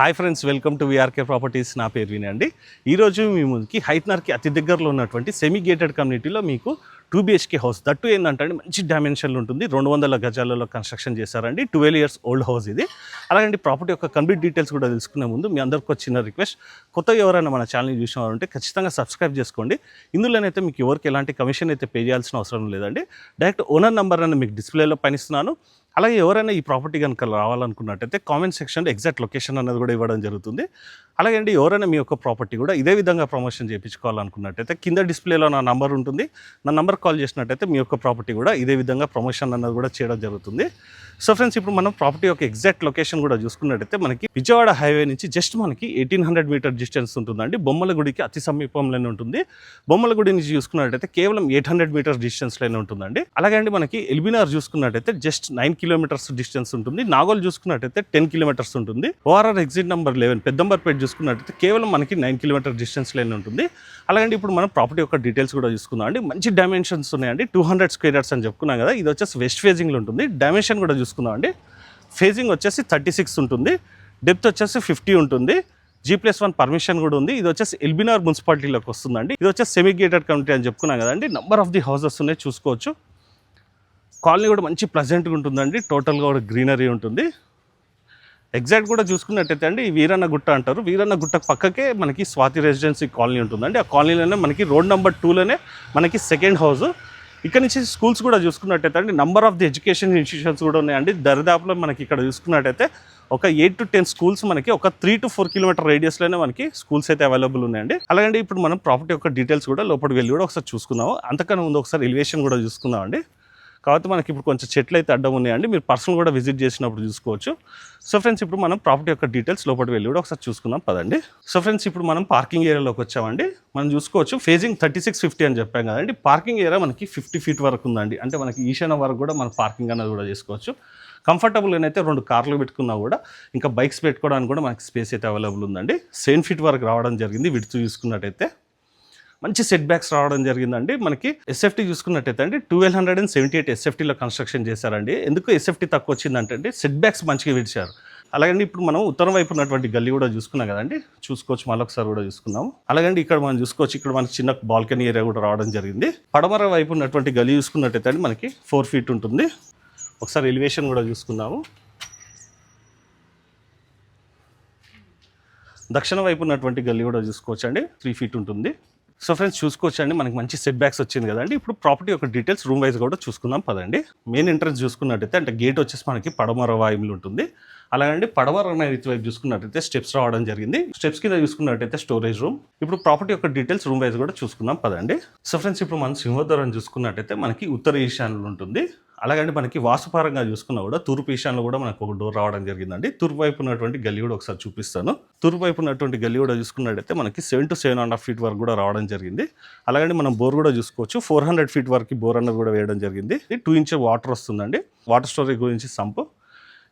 Hi friends, welcome to VRK properties. నా పేరు వినయ్ అండి. ఈరోజు మీ ముందుకి హైట్నర్కి అతి దగ్గరలో ఉన్నటువంటి సెమీ గేటెడ్ కమ్యూనిటీలో మీకు 2BHK హౌస్ దట్టు ఏంటంటే మంచి డైమెన్షన్లు ఉంటుంది. 200 గజాలలో కన్స్ట్రక్షన్ చేశారండి. 12 years ఓల్డ్ హౌస్ ఇది. అలాగే ప్రాపర్టీ యొక్క కంప్లీట్ డీటెయిల్స్ కూడా తెలుసుకునే ముందు మీ అందరికీ ఒక చిన్న రిక్వెస్ట్, కొత్తగా ఎవరైనా మన ఛానల్ని చూసినారంటే ఖచ్చితంగా సబ్స్క్రైబ్ చేసుకోండి. ఇందులోనైతే మీకు ఎవరికి ఎలాంటి కమిషన్ అయితే పే చేయాల్సిన అవసరం లేదండి. డైరెక్ట్ ఓనర్ నెంబర్ అని మీకు డిస్ప్లేలో పనిస్తున్నాను. అలాగే ఎవరైనా ఈ ప్రాపర్టీ కనుక రావాలనుకున్నట్టయితే కామెంట్ సెక్షన్లో ఎగ్జాక్ట్ లొకేషన్ అనేది కూడా ఇవ్వడం జరుగుతుంది. అలాగే ఎవరైనా మీ యొక్క ప్రాపర్టీ కూడా ఇదే విధంగా ప్రమోషన్ చేయించుకోవాలనుకున్నట్టయితే కింద డిస్ప్లేలో నా నంబర్ ఉంటుంది. నా నంబర్ కాల్ చేసినట్టయితే మీ యొక్క ప్రాపర్టీ కూడా ఇదే విధంగా ప్రమోషన్ అన్నది కూడా చేయడం జరుగుతుంది. సో ఫ్రెండ్స్, ఇప్పుడు మనం ప్రాపర్టీ యొక్క ఎగ్జాక్ట్ లొకేషన్ కూడా చూసుకున్నట్టయితే మనకి విజయవాడ హైవే నుంచి జస్ట్ మనకి 1800 మీటర్ డిస్టెన్స్ ఉంటుందండి. బొమ్మల గుడికి అతి సమీపంలోనే ఉంటుంది. బొమ్మల గుడి నుంచి చూసుకున్నట్టయితే కేవలం 800 మీటర్స్ డిస్టెన్స్లోనే ఉంటుందండి. అలాగే మనకి ఎల్బీనగర్ చూసుకున్నట్టయితే జస్ట్ 9 kilometers డిస్టెన్స్ ఉంటుంది. నాగోల్ చూసుకున్నట్టయితే 10 kilometers ఉంటుంది. ఓఆర్ఆర్ ఎగ్జిట్ నెంబర్ 11 పెద్దంబర్పేట చూసుకున్నట్టయితే కేవలం మనకి 9 kilometers డిస్టెన్స్లోనే ఉంటుంది. అలాగే ఇప్పుడు మనం ప్రాపర్టీ యొక్క డీటెయిల్స్ కూడా చూసుకుందాం అండి. మంచి డైమెన్షన్స్ ఉన్నాయండి. 200 square yards అని చెప్పుకున్నాం కదా. ఇది వచ్చేసి వెస్ట్ ఫేజింగ్లో ఉంటుంది. డైమెన్షన్ కూడా చూసుకుందాం అండి. ఫేజింగ్ వచ్చేసి 36 ఉంటుంది. డెప్త్ వచ్చేసి 50 ఉంటుంది. G+1 పర్మిషన్ కూడా ఉంది. ఇది వచ్చేసి ఎల్బీనగర్ మున్సిపాలిటీలోకి వస్తుందండి. ఇది వచ్చేసి సెమీ గేటెడ్ కమ్యూనిటీ అని చెప్పుకున్నాం కదండి. నెంబర్ ఆఫ్ ది హౌసెస్ ఉన్నాయి, చూసుకోవచ్చు. కాలనీ కూడా మంచి ప్లెజెంట్గా ఉంటుందండి. టోటల్గా కూడా గ్రీనరీ ఉంటుంది. ఎగ్జాక్ట్ కూడా చూసుకున్నట్టయితే అండి, వీరన్న గుట్ట అంటారు. వీరన్న గుట్ట పక్కకే మనకి స్వాతి రెసిడెన్సీ కాలనీ ఉంటుందండి. ఆ కాలనీలోనే మనకి రోడ్ నెంబర్ 2లోనే మనకి సెకండ్ హౌస్. ఇక్కడ నుంచి స్కూల్స్ కూడా చూసుకున్నట్టయితే అండి, number of the education institutions కూడా ఉన్నాయండి. దరిదాపులో మనకి ఇక్కడ చూసుకున్నట్టయితే ఒక 8 to 10 స్కూల్స్ మనకి ఒక 3 to 4 kilometer రేడియస్లోనే మనకి స్కూల్స్ అయితే అవైలబుల్ ఉన్నాయండి. అలాగే ఇప్పుడు మనం ప్రాపర్టీ యొక్క డీటెయిల్స్ కూడా లోపలికి వెళ్ళి కూడా ఒకసారి చూసుకుందాము. అంతకన్నా ముందు ఒకసారి ఎలివేషన్ కూడా చూసుకుందాం అండి. కాబట్టి మనకి ఇప్పుడు కొంచెం చెట్లు అయితే అడ్డం ఉన్నాయండి. మీరు పర్సనల్ కూడా విజిట్ చేసినప్పుడు చూసుకోవచ్చు. సో ఫ్రెండ్స్, ఇప్పుడు మనం ప్రాపర్టీ యొక్క డీటెయిల్స్ లోపలికి వెళ్ళి కూడా ఒకసారి చూసుకుందాం పదండి. సో ఫ్రెండ్స్, ఇప్పుడు మనం పార్కింగ్ ఏరియాలోకి వచ్చామండి. మనం చూసుకోవచ్చు ఫేజింగ్ 36-50 అని చెప్పాం కదండి. పార్కింగ్ ఏరియా మనకి 50 feet వరకు ఉందండి. అంటే మనకి ఈశాన్య వరకు కూడా మనం పార్కింగ్ అనేది కూడా చేసుకోవచ్చు. కంఫర్టబుల్గా అయితే 2 కార్లు పెట్టుకున్నా కూడా ఇంకా బైక్స్ పెట్టుకోవడానికి కూడా మనకి స్పేస్ అయితే అవైలబుల్ ఉందండి. 7 feet వరకు రావడం జరిగింది. విడ్త్ చూసుకున్నట్టయితే మంచి సెట్ బ్యాక్స్ రావడం జరిగిందండి. మనకి ఎస్ఎఫ్టీ చూసుకున్నట్టయితే అండి 1278 ఎస్ఎఫ్టీలో కన్స్ట్రక్షన్ చేశారండి. ఎందుకు ఎస్ఎఫ్టీ తక్కువ వచ్చిందంటే సెట్ బ్యాక్స్ మంచిగా విడిచారు. అలాగే ఇప్పుడు మనం ఉత్తరం వైపు ఉన్నటువంటి గల్లీ కూడా చూసుకున్నాం కదండి. చూసుకోవచ్చు, మళ్ళొకసారి కూడా చూసుకున్నాము. అలాగే ఇక్కడ మనం చూసుకోవచ్చు, ఇక్కడ మనకి చిన్న బాల్కనీ ఏరియా కూడా రావడం జరిగింది. పడమర వైపు ఉన్నటువంటి గల్లీ చూసుకున్నట్టయితే అండి మనకి 4 feet ఉంటుంది. ఒకసారి ఎలివేషన్ కూడా చూసుకుందాము. దక్షిణ వైపు ఉన్నటువంటి గల్లీ కూడా చూసుకోవచ్చు అండి, 3 feet ఉంటుంది. సో ఫ్రెండ్స్, చూసుకోవచ్చు అండి, మనకి మంచి సెట్ బ్యాక్స్ వచ్చింది కదండి. ఇప్పుడు ప్రాపర్టీ యొక్క డీటెయిల్స్ రూమ్ వైజ్ కూడా చూసుకుందాం పదండి. మెయిన్ ఎంట్రన్స్ చూసుకున్నట్టయితే అంటే గేట్ వచ్చేసి మనకి పడమర వాయువులు ఉంటుంది. అలాగే పడమర వైపు చూసుకున్నట్టయితే స్టెప్స్ రావడం జరిగింది. స్టెప్స్ కింద చూసుకున్నట్టయితే స్టోరేజ్ రూమ్. ఇప్పుడు ప్రాపర్టీ యొక్క డీటెయిల్స్ రూమ్ వైజ్ కూడా చూసుకుందాం పదండి. సో ఫ్రెండ్స్, ఇప్పుడు మనం సింహద్వారం చూసుకున్నట్టయితే మనకి ఉత్తర ఈశాన్యంలో ఉంటుంది. అలాగే మనకి వాస్తుపరంగా చూసుకున్నా కూడా తూర్పు ఈశాన్యంలో కూడా మనకు ఒక డోర్ రావడం జరిగిందండి. తూర్పు వైపు ఉన్నటువంటి గల్లీ కూడా ఒకసారి చూపిస్తాను. తూర్పు వైపు ఉన్నటువంటి గల్లీ కూడా చూసుకున్నట్టయితే మనకి 7 to 7.5 feet వరకు కూడా రావడం జరిగింది. అలాగే మనం బోర్ కూడా చూసుకోవచ్చు. 400 feet వరకు బోర్ అన్నది కూడా వేయడం జరిగింది. 2 inch వాటర్ వస్తుందండి. వాటర్ స్టోరేజ్ గురించి సంపు.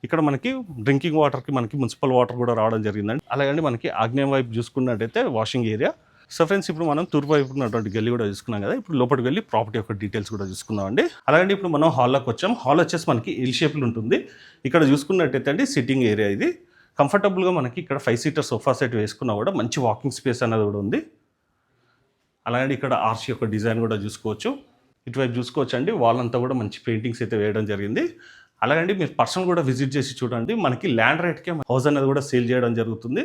ఇక్కడ మనకి డ్రింకింగ్ వాటర్కి మనకి మున్సిపల్ వాటర్ కూడా రావడం జరిగిందండి. అలాగే మనకి ఆగ్నేయం వైపు చూసుకున్నట్టయితే వాషింగ్ ఏరియా. సో ఫ్రెండ్స్, ఇప్పుడు మనం తూర్పు వైపు ఉన్నటువంటి గల్లీ కూడా చూసుకున్నాం కదా. ఇప్పుడు లోపలికి వెళ్ళి ప్రాపర్టీ యొక్క డీటెయిల్స్ కూడా చూసుకుందాం అండి. అలాగే ఇప్పుడు మనం హాల్లోకి వచ్చాం. హాల్ వచ్చేసి మనకి ఎల్ షేప్లో ఉంటుంది. ఇక్కడ చూసుకున్నట్టయితే అండి సిట్టింగ్ ఏరియా ఇది. కంఫర్టబుల్గా మనకి ఇక్కడ 5-seater సోఫా సెట్ వేసుకున్నా కూడా మంచి వాకింగ్ స్పేస్ అనేది కూడా ఉంది. అలాగే ఇక్కడ ఆర్చ్ యొక్క డిజైన్ కూడా చూసుకోవచ్చు. ఇటువైపు చూసుకోవచ్చు అండి, వాల్ అంతా కూడా మంచి పెయింటింగ్స్ అయితే వేయడం జరిగింది. అలాగే మీరు పర్సన్ కూడా విజిట్ చేసి చూడండి. మనకి ల్యాండ్ రేట్కే హౌస్ అనేది కూడా సేల్ చేయడం జరుగుతుంది.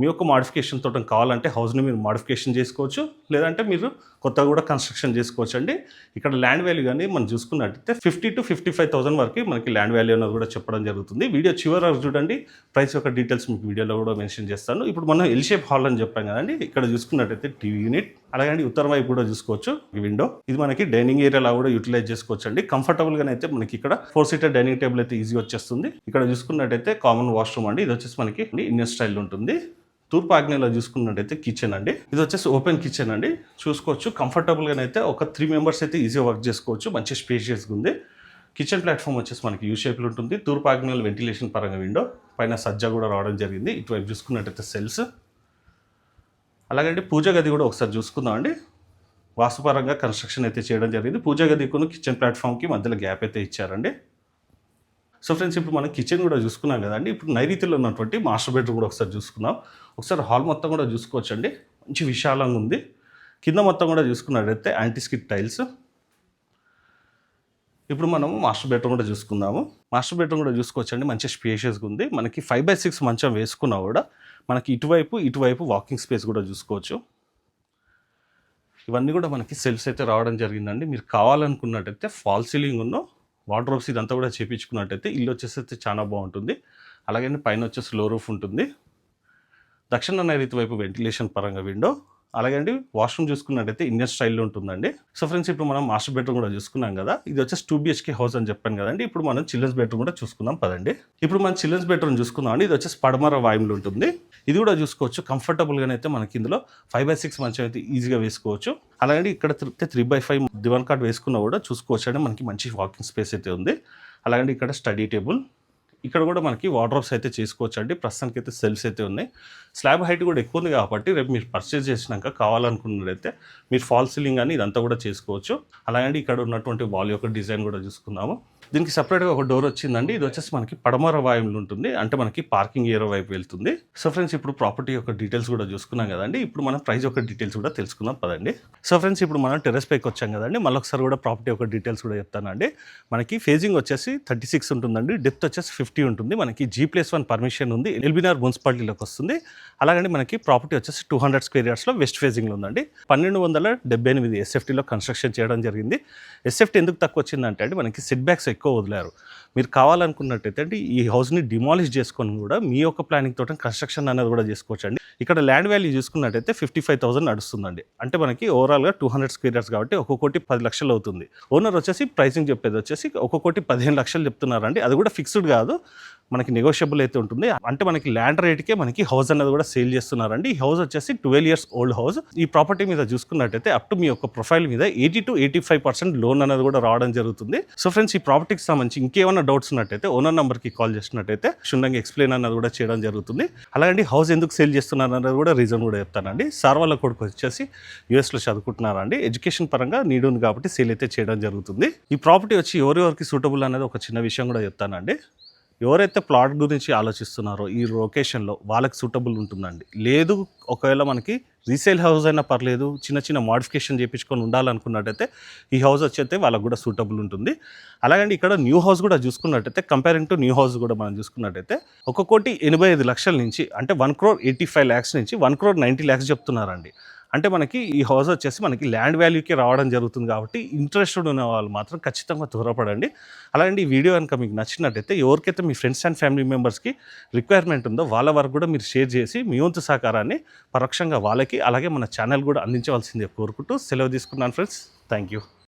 మీ యొక్క మాడిఫికేషన్ తోట కావాలంటే హౌస్ని మీరు మాడిఫికేషన్ చేసుకోవచ్చు, లేదంటే మీరు కొత్తగా కూడా కన్స్ట్రక్షన్ చేసుకోవచ్చు అండి. ఇక్కడ ల్యాండ్ వాల్యూ కానీ మనం చూసుకున్నట్టయితే 50 to 55,000 వరకు మనకి ల్యాండ్ వాల్యూ అనేది కూడా చెప్పడం జరుగుతుంది. వీడియో చివరి వరకు చూడండి. ప్రైస్ యొక్క డీటెయిల్స్ మీకు వీడియోలో కూడా మెన్షన్ చేస్తాను. ఇప్పుడు మనం ఎల్ షేప్ హాల్ అని చెప్పాం కదండి. ఇక్కడ చూసుకున్నట్టయితే టీవీ యూనిట్, అలాగే ఉత్తరం వైపు కూడా చూసుకోవచ్చు విండో. ఇది మనకి డైనింగ్ ఏరియాలో కూడా యూటిలైజ్ చేసుకోవచ్చు అండి. కంఫర్టబుల్గా అయితే మనకి ఇక్కడ 4-seater డైనింగ్ టేబుల్ అయితే ఈజీ వచ్చేస్తుంది. ఇక్కడ చూసుకున్నట్టయితే కామన్ వాష్రూమ్ అండి. ఇది వచ్చేసి మనకి ఇండియన్ స్టైల్ ఉంటుంది. తూర్పు ఆగ్నేయలో చూసుకున్నట్టయితే కిచెన్ అండి. ఇది వచ్చేసి ఓపెన్ కిచెన్ అండి. చూసుకోవచ్చు, కంఫర్టబుల్గా అయితే ఒక 3 members అయితే ఈజీగా వర్క్ చేసుకోవచ్చు. మంచి స్పేషియస్గా ఉంది. కిచెన్ ప్లాట్ఫామ్ వచ్చేసి మనకి యూ షేప్లో ఉంటుంది. తూర్పు ఆగ్నేయలో వెంటిలేషన్ పరంగా విండో, పైన సజ్జా కూడా రావడం జరిగింది. ఇటువైపు చూసుకున్నట్టయితే సెల్స్. అలాగే పూజ గది కూడా ఒకసారి చూసుకుందాం అండి. వాస్తుపరంగా కన్స్ట్రక్షన్ అయితే చేయడం జరిగింది. పూజ గదికును కిచెన్ ప్లాట్ఫామ్కి మధ్యలో గ్యాప్ అయితే ఇచ్చారండి. సో ఫ్రెండ్స్ ఇప్పుడు మనం కిచెన్ కూడా చూసుకున్నాం కదండి. ఇప్పుడు నైరుతిలో ఉన్నటువంటి మాస్టర్ బెడ్రూమ్ కూడా ఒకసారి చూసుకుందాం. ఒకసారి హాల్ మొత్తం కూడా చూసుకోవచ్చండి. మంచి విశాలంగా ఉంది. కింద మొత్తం కూడా చూసుకున్నట్టయితే యాంటీ స్కిడ్ టైల్స్. ఇప్పుడు మనము మాస్టర్ బెడ్రూమ్ కూడా చూసుకుందాము. మాస్టర్ బెడ్రూమ్ కూడా చూసుకోవచ్చండి. మంచి స్పేషియస్గా ఉంది. మనకి 5/6 మంచం వేసుకున్నా కూడా మనకి ఇటువైపు వాకింగ్ స్పేస్ కూడా చూసుకోవచ్చు. ఇవన్నీ కూడా మనకి సెల్ఫ్స్ అయితే రావడం జరిగిందండి. మీరు కావాలనుకున్నట్టయితే ఫాల్ సీలింగ్ ఉన్న వార్డ్రోబ్స్ ఇదంతా కూడా చేపించుకున్నట్టయితే ఇల్లు వచ్చేసి అయితే చాలా బాగుంటుంది. అలాగే పైన వచ్చేసి లో రూఫ్ ఉంటుంది. దక్షిణ నైరుతి వైపు వెంటిలేషన్ పరంగా విండో. అలాగే అండి వాష్రూమ్ చూసుకున్నట్టయితే ఇండియన్ స్టైల్లో ఉంటుందండి. సో ఫ్రెండ్స్ ఇప్పుడు మనం మాస్టర్ బెడ్రూమ్ కూడా చూసుకున్నాం కదా. ఇది వచ్చేసి 2 BHK హౌస్ అని చెప్పాను కదండి. ఇప్పుడు మనం చిల్డ్రన్స్ బెడ్రూమ్ కూడా చూసుకుందాం పదండి. ఇప్పుడు మనం చిల్డ్రన్స్ బెడ్రూమ్ చూసుకుందాం అండి. ఇది వచ్చేసి పడమర వాయువులు ఉంటుంది. ఇది కూడా చూసుకోవచ్చు. కంఫర్టబుల్గానే అయితే మనకి ఇందులో 5/6 మంచం అయితే ఈజీగా వేసుకోవచ్చు. అలాగే ఇక్కడ 3/5 దివాన్ కాట్ వేసుకున్నా కూడా చూసుకోవచ్చు అండి. మనకి మంచి వాకింగ్ స్పేస్ అయితే ఉంది. అలాగే ఇక్కడ స్టడీ టేబుల్. ఇక్కడ కూడా మనకి వార్డ్రోబ్స్ అయితే చేసుకోవచ్చు అండి. ప్రస్తుతానికి అయితే సెల్ఫ్స్ అయితే ఉన్నాయి. స్లాబ్ హైట్ కూడా ఎక్కువ ఉంది కాబట్టి రేపు మీరు పర్చేస్ చేసినాక కావాలనుకున్నట్లయితే మీరు ఫాల్ సీలింగ్ అని ఇదంతా కూడా చేసుకోవచ్చు. అలాగే ఇక్కడ ఉన్నటువంటి వాల్ యొక్క డిజైన్ కూడా చూసుకుందాము. దీనికి సపరేట్గా ఒక డోర్ వచ్చిందండి. ఇది వచ్చేసి మనకి పడమర వాయువులు ఉంటుంది. అంటే మనకి పార్కింగ్ ఏరియా వైపు వెళ్తుంది. సో ఫ్రెండ్స్ ఇప్పుడు ప్రాపర్టీ యొక్క డీటెయిల్స్ కూడా చూసుకున్నాం కదండి. ఇప్పుడు మనం ప్రైస్ యొక్క డీటెయిల్స్ కూడా తెలుసుకుందాం పదండి. సో ఫ్రెండ్స్ ఇప్పుడు మనం టెర్రస్ పైకి వచ్చాం కదండి. మళ్ళీ ఒకసారి కూడా ప్రాపర్టీ యొక్క డీటెయిల్స్ కూడా చెప్తానండి. మనకి ఫేజింగ్ వచ్చేసి 36 ఉంటుందండి. డెప్త్ వచ్చేసి 50 ఉంటుంది. మనకి G+1 పర్మిషన్ ఉంది. ఎల్బీనగర్ మున్సిపాలిటీలోకి వస్తుంది. అలాగే మనకి ప్రాపర్టీ వచ్చేసి 200 స్క్వేర్ యార్డ్స్లో వెస్ట్ ఫేజింగ్లో ఉందండి. 1278 SFTలో కన్స్ట్రక్షన్ చేయడం జరిగింది. SFT ఎందుకు తక్కువ వచ్చిందంటే అండి మనకి సెట్ బ్యాక్స్ ఎక్కువ వదిలారు. మీరు కావాలనుకున్నట్టయితే అంటే ఈ హౌస్ని డిమాలిష్ చేసుకొని కూడా మీ యొక్క ప్లానింగ్ తోటి కన్స్ట్రక్షన్ అనేది కూడా చేసుకోవచ్చు అండి. ఇక్కడ ల్యాండ్ వాల్యూ చూసుకున్నట్టయితే 55,000 నడుస్తుందండి. అంటే మనకి ఓవరాల్గా 200 స్క్వేర్ యార్డ్స్ కాబట్టి 1,10,00,000 అవుతుంది. ఓనర్ వచ్చేసి ప్రైసింగ్ చెప్పేది వచ్చేసి 1,15,00,000 చెప్తున్నారండి. అది కూడా ఫిక్స్డ్ కాదు, మనకి నెగోషియబుల్ అయితే ఉంటుంది. అంటే మనకి ల్యాండ్ రేట్కే మనకి హౌస్ అనేది కూడా సేల్ చేస్తున్నారండి. ఈ హౌస్ వచ్చేసి 12 years ఓల్డ్ హౌస్. ఈ ప్రాపర్టీ మీద చూసుకున్నట్టయితే అప్ టు మీ యొక్క ప్రొఫైల్ మీద 80 to 85% లోన్ అనేది కూడా రావడం జరుగుతుంది. సో ఫ్రెండ్స్ ఈ ప్రాపర్టీకి సంబంధించి ఇంకేమైనా డౌట్స్ ఉన్నట్టయితే ఓనర్ నెంబర్కి కాల్ చేసినట్టయితే క్షుణ్ణంగా ఎక్స్ప్లెయిన్ అన్నది కూడా చేయడం జరుగుతుంది. అలాగే హౌస్ ఎందుకు సేల్ చేస్తున్నారు అన్నది కూడా రీజన్ కూడా చెప్తానండి. సార్ వాళ్ళ కొడుకు వచ్చేసి యూఎస్లో చదువుకుంటున్నారండి. ఎడ్యుకేషన్ పరంగా నీడ్ ఉంది కాబట్టి సేల్ అయితే చేయడం జరుగుతుంది. ఈ ప్రాపర్టీ వచ్చి ఎవరెవరికి సూటబుల్ అనేది ఒక చిన్న విషయం కూడా చెప్తానండి. ఎవరైతే ప్లాట్ గురించి ఆలోచిస్తున్నారో ఈ లొకేషన్లో వాళ్ళకి సూటబుల్ ఉంటుందండి. లేదు ఒకవేళ మనకి రీసేల్ హౌస్ అయినా పర్లేదు, చిన్న చిన్న మోడిఫికేషన్ చేయించుకొని ఉండాలనుకున్నట్టయితే ఈ హౌస్ వచ్చైతే వాళ్ళకు కూడా సూటబుల్ ఉంటుంది. అలాగే ఇక్కడ న్యూ హౌస్ కూడా చూసుకున్నట్టయితే కంపేరింగ్ టు న్యూ హౌస్ కూడా మనం చూసుకున్నట్టయితే 1,85,00,000 నుంచి అంటే 1,85,00,000 నుంచి 1,90,00,000 చెప్తున్నారండి. అంటే మనకి ఈ హౌస్ వచ్చేసి మనకి ల్యాండ్ వాల్యూకి రావడం జరుగుతుంది కాబట్టి ఇంట్రెస్టెడ్ ఉన్న వాళ్ళు మాత్రం ఖచ్చితంగా త్వరపడండి. అలాగే ఈ వీడియో కనుక మీకు నచ్చినట్టయితే ఎవరికైతే మీ ఫ్రెండ్స్ అండ్ ఫ్యామిలీ మెంబర్స్కి రిక్వైర్మెంట్ ఉందో వాళ్ళ వరకు కూడా మీరు షేర్ చేసి మీ వంతు సహకారాన్ని పరోక్షంగా వాళ్ళకి అలాగే మన ఛానల్ కూడా అందించవలసిందే కోరుకుంటూ సెలవు తీసుకున్నాను ఫ్రెండ్స్. Thank you.